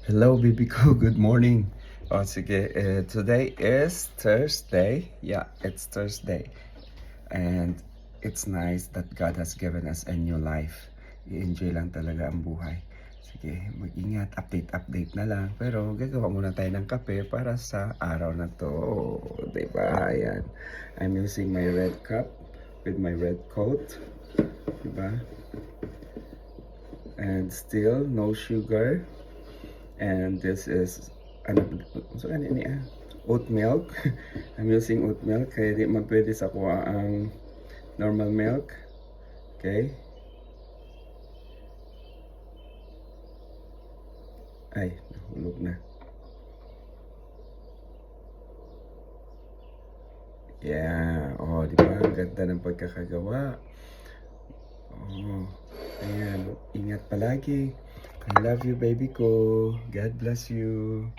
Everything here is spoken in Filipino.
Hello, baby ko. Good morning. Oh, sige. Today is Thursday. Yeah, it's Thursday. And it's nice that God has given us a new life. I-enjoy lang talaga ang buhay. Sige, mag-ingat. Update na lang. Pero gagawa muna tayo ng kape para sa araw na to. Diba? Ayan. I'm using my red cup with my red coat. Diba? And still, no sugar. And this is so ano ini oat milk. I'm using oat milk kaya di man pwede sa kuha ang normal milk. Okay, ay nahulog na. Yeah, oh di ba ang ganda ng pagkakagawa. Oh, ayan, ingat palagi. I love you, baby ko. God bless you.